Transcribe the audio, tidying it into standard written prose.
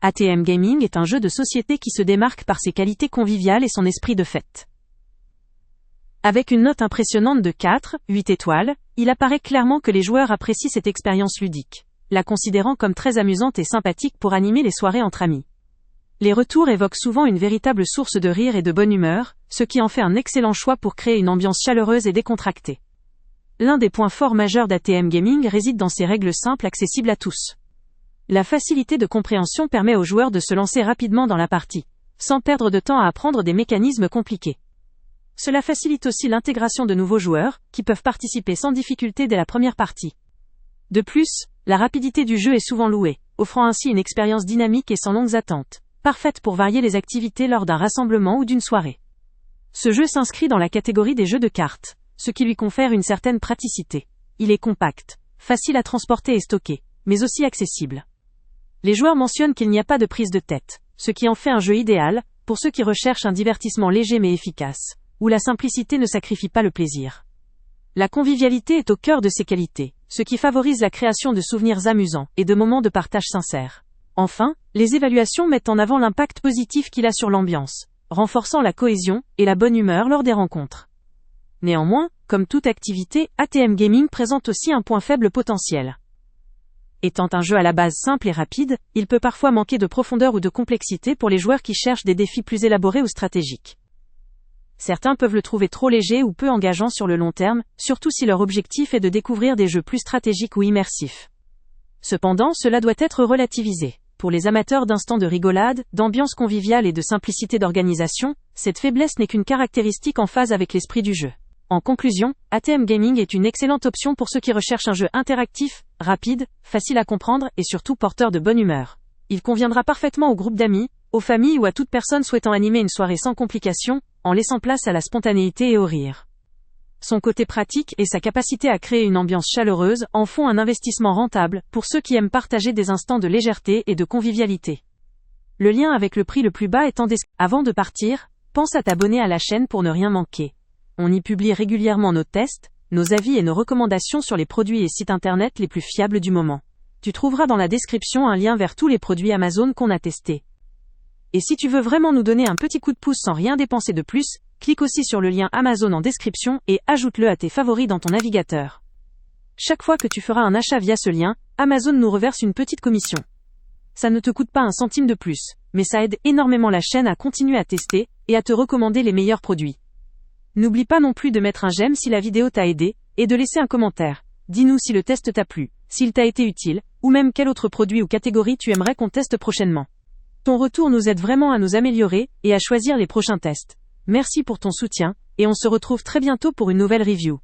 ATM Gaming est un jeu de société qui se démarque par ses qualités conviviales et son esprit de fête. Avec une note impressionnante de 4,8 étoiles, il apparaît clairement que les joueurs apprécient cette expérience ludique, la considérant comme très amusante et sympathique pour animer les soirées entre amis. Les retours évoquent souvent une véritable source de rire et de bonne humeur, ce qui en fait un excellent choix pour créer une ambiance chaleureuse et décontractée. L'un des points forts majeurs d'ATM Gaming réside dans ses règles simples accessibles à tous. La facilité de compréhension permet aux joueurs de se lancer rapidement dans la partie, sans perdre de temps à apprendre des mécanismes compliqués. Cela facilite aussi l'intégration de nouveaux joueurs, qui peuvent participer sans difficulté dès la première partie. De plus, la rapidité du jeu est souvent louée, offrant ainsi une expérience dynamique et sans longues attentes, parfaite pour varier les activités lors d'un rassemblement ou d'une soirée. Ce jeu s'inscrit dans la catégorie des jeux de cartes, ce qui lui confère une certaine praticité. Il est compact, facile à transporter et stocker, mais aussi accessible. Les joueurs mentionnent qu'il n'y a pas de prise de tête, ce qui en fait un jeu idéal pour ceux qui recherchent un divertissement léger mais efficace, où la simplicité ne sacrifie pas le plaisir. La convivialité est au cœur de ses qualités, ce qui favorise la création de souvenirs amusants et de moments de partage sincères. Enfin, les évaluations mettent en avant l'impact positif qu'il a sur l'ambiance, renforçant la cohésion et la bonne humeur lors des rencontres. Néanmoins, comme toute activité, ATM Gaming présente aussi un point faible potentiel. Étant un jeu à la base simple et rapide, il peut parfois manquer de profondeur ou de complexité pour les joueurs qui cherchent des défis plus élaborés ou stratégiques. Certains peuvent le trouver trop léger ou peu engageant sur le long terme, surtout si leur objectif est de découvrir des jeux plus stratégiques ou immersifs. Cependant, cela doit être relativisé. Pour les amateurs d'instants de rigolade, d'ambiance conviviale et de simplicité d'organisation, cette faiblesse n'est qu'une caractéristique en phase avec l'esprit du jeu. En conclusion, ATM Gaming est une excellente option pour ceux qui recherchent un jeu interactif, rapide, facile à comprendre et surtout porteur de bonne humeur. Il conviendra parfaitement au groupe d'amis, aux familles ou à toute personne souhaitant animer une soirée sans complications, en laissant place à la spontanéité et au rire. Son côté pratique et sa capacité à créer une ambiance chaleureuse en font un investissement rentable pour ceux qui aiment partager des instants de légèreté et de convivialité. Le lien avec le prix le plus bas est en description. Avant de partir, pense à t'abonner à la chaîne pour ne rien manquer. On y publie régulièrement nos tests, nos avis et nos recommandations sur les produits et sites internet les plus fiables du moment. Tu trouveras dans la description un lien vers tous les produits Amazon qu'on a testés. Et si tu veux vraiment nous donner un petit coup de pouce sans rien dépenser de plus, clique aussi sur le lien Amazon en description et ajoute-le à tes favoris dans ton navigateur. Chaque fois que tu feras un achat via ce lien, Amazon nous reverse une petite commission. Ça ne te coûte pas un centime de plus, mais ça aide énormément la chaîne à continuer à tester et à te recommander les meilleurs produits. N'oublie pas non plus de mettre un j'aime si la vidéo t'a aidé, et de laisser un commentaire. Dis-nous si le test t'a plu, s'il t'a été utile, ou même quel autre produit ou catégorie tu aimerais qu'on teste prochainement. Ton retour nous aide vraiment à nous améliorer, et à choisir les prochains tests. Merci pour ton soutien, et on se retrouve très bientôt pour une nouvelle review.